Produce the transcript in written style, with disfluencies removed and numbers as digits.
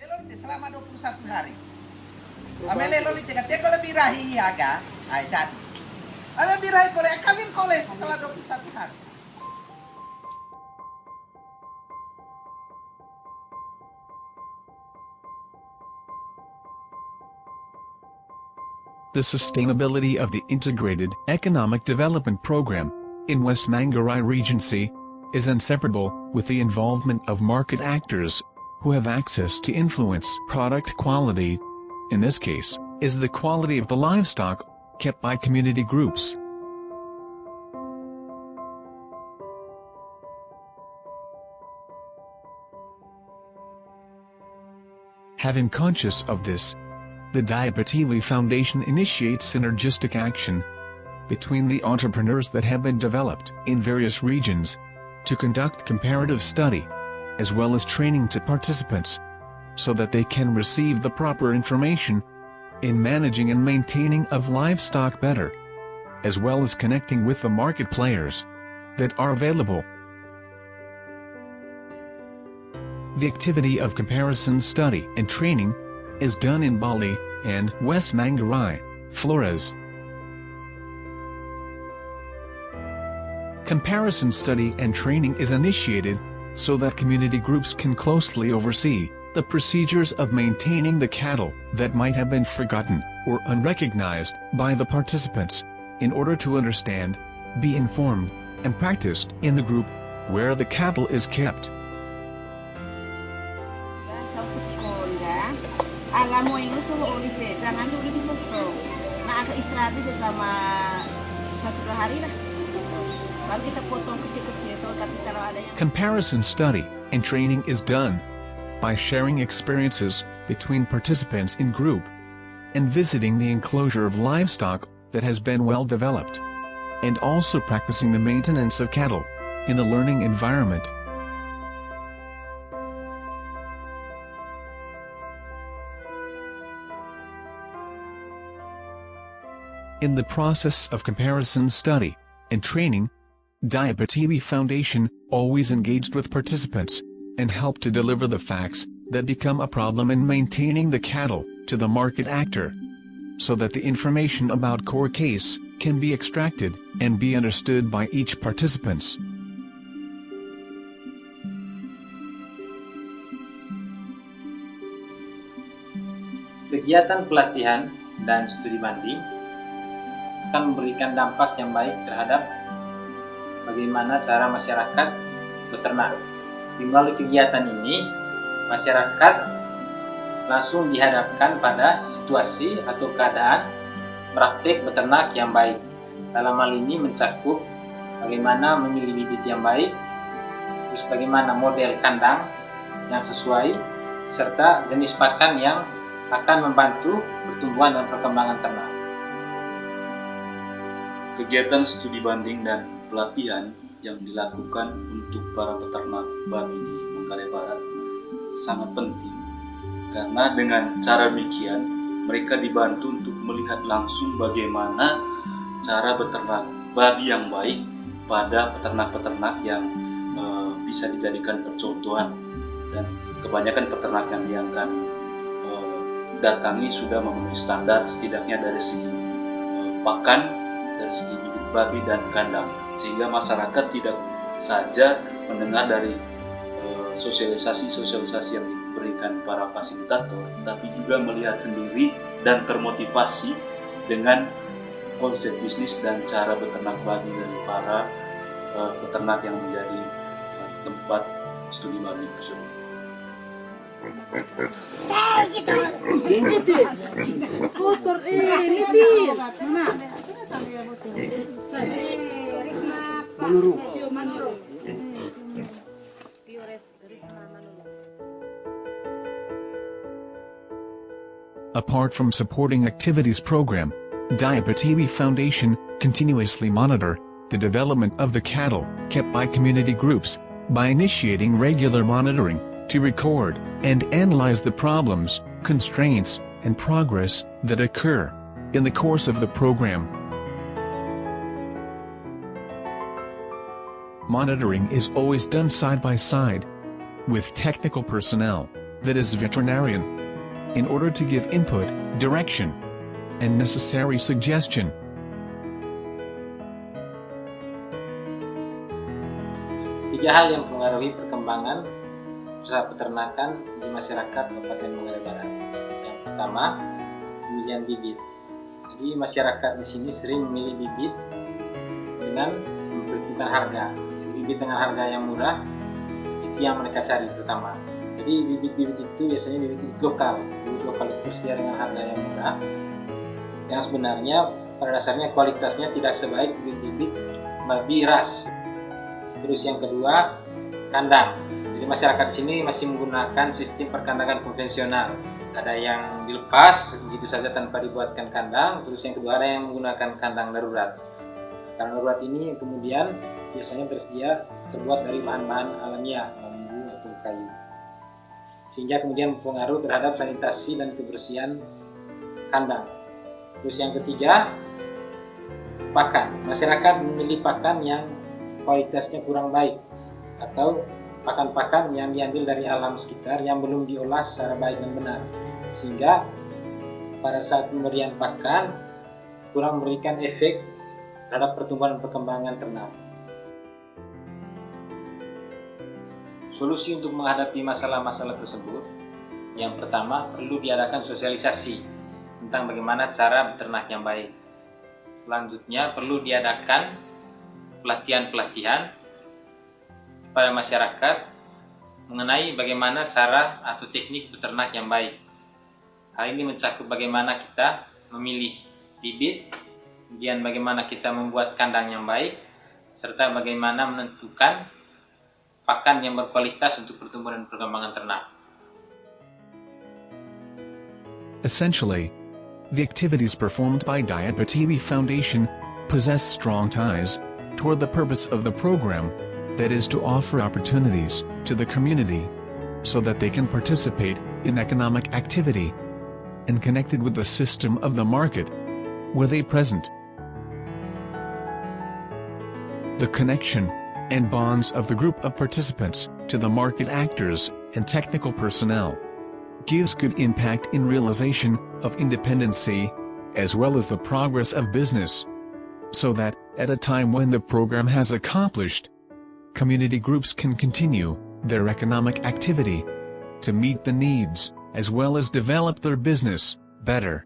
Lelolite selama 21 hari. Ame lelolite katanya kalau birahi aga, ay jadi. Ame birahi kole kawin kole setelah 21 hari. The sustainability of the Integrated Economic Development Program in West Manggarai Regency is inseparable with the involvement of market actors who have access to influence product quality. In this case, is the quality of the livestock kept by community groups. Having conscious of this, the Diabetiwi Foundation initiates synergistic action between the entrepreneurs that have been developed in various regions to conduct comparative study, as well as training to participants, so that they can receive the proper information in managing and maintaining of livestock better, as well as connecting with the market players that are available. The activity of comparison study and training is done in Bali and West Manggarai, Flores. Comparison study and training is initiated so that community groups can closely oversee the procedures of maintaining the cattle that might have been forgotten or unrecognized by the participants, in order to understand, be informed, and practiced in the group where the cattle is kept. Alam mo ini suruh ulit deh, jangan dulu dipukul. Nah, agak istirahat itu selama 1-2 hari lah. Baru kita potong kecil-kecil, tapi kalau ada yang... Comparison study and training is done by sharing experiences between participants in group and visiting the enclosure of livestock that has been well developed, and also practicing the maintenance of cattle in the learning environment. In the process of comparison study and training, Diabetiwi Foundation always engaged with participants and helped to deliver the facts that become a problem in maintaining the cattle to the market actor, so that the information about core case can be extracted and be understood by each participants. Kegiatan pelatihan dan studi banding akan memberikan dampak yang baik terhadap bagaimana cara masyarakat beternak. Melalui kegiatan ini, masyarakat langsung dihadapkan pada situasi atau keadaan praktik beternak yang baik. Dalam hal ini mencakup bagaimana memilih bibit yang baik, terus bagaimana model kandang yang sesuai, serta jenis pakan yang akan membantu pertumbuhan dan perkembangan ternak. Kegiatan studi banding dan pelatihan yang dilakukan untuk para peternak babi di Manggarai Barat sangat penting, karena dengan cara demikian mereka dibantu untuk melihat langsung bagaimana cara beternak babi yang baik pada peternak-peternak yang bisa dijadikan percontohan, dan kebanyakan peternak yang kami datangi sudah memenuhi standar setidaknya dari segi pakan, dari segi bibit babi dan kandang, sehingga masyarakat tidak saja mendengar dari sosialisasi yang diberikan para fasilitator, tapi juga melihat sendiri dan termotivasi dengan konsep bisnis dan cara beternak babi dari para peternak yang menjadi tempat studi babi tersebut. Kotor, mitir. Manurung. Apart from supporting activities program, Diabetiwi Foundation continuously monitor the development of the cattle kept by community groups by initiating regular monitoring to record and analyze the problems, constraints, and progress that occur in the course of the program. Monitoring is always done side by side with technical personnel that is veterinarian, in order to give input, direction, and necessary suggestion. Tiga hal yang mempengaruhi perkembangan usaha peternakan di masyarakat Kabupaten Manggarai Barat. Yang pertama, pemilihan bibit. Jadi masyarakat di sini sering memilih bibit dengan memperhitungkan harga. Bibit dengan harga yang murah itu yang mereka cari pertama. Jadi bibit-bibit itu biasanya bibit lokal. Bibit lokal itu tersedia dengan harga yang murah. Yang sebenarnya pada dasarnya kualitasnya tidak sebaik bibit-bibit babi ras. Terus yang kedua, kandang. Jadi masyarakat di sini masih menggunakan sistem perkandangan konvensional. Ada yang dilepas begitu saja tanpa dibuatkan kandang. Terus yang kedua ada yang menggunakan kandang darurat. Kandang darurat ini kemudian biasanya terbuat dari bahan-bahan alamiah, bambu atau kayu. Sehingga kemudian berpengaruh terhadap sanitasi dan kebersihan kandang. Terus yang ketiga, pakan. Masyarakat memilih pakan yang kualitasnya kurang baik atau pakan-pakan yang diambil dari alam sekitar yang belum diolah secara baik dan benar, sehingga pada saat pemberian pakan kurang memberikan efek terhadap pertumbuhan dan perkembangan ternak. Solusi untuk menghadapi masalah-masalah tersebut, yang pertama perlu diadakan sosialisasi tentang bagaimana cara beternak yang baik. Selanjutnya perlu diadakan pelatihan-pelatihan pada masyarakat mengenai bagaimana cara atau teknik beternak yang baik. Hal ini mencakup bagaimana kita memilih bibit, kemudian bagaimana kita membuat kandang yang baik, serta bagaimana menentukan pakan yang berkualitas untuk pertumbuhan dan perkembangan ternak. Essentially, the activities performed by Diet Pertiwi Foundation possess strong ties toward the purpose of the program, that is to offer opportunities to the community so that they can participate in economic activity and connected with the system of the market where they present. The connection and bonds of the group of participants to the market actors and technical personnel gives good impact in realization of independency as well as the progress of business, so that, at a time when the program has accomplished, community groups can continue their economic activity to meet the needs as well as develop their business better.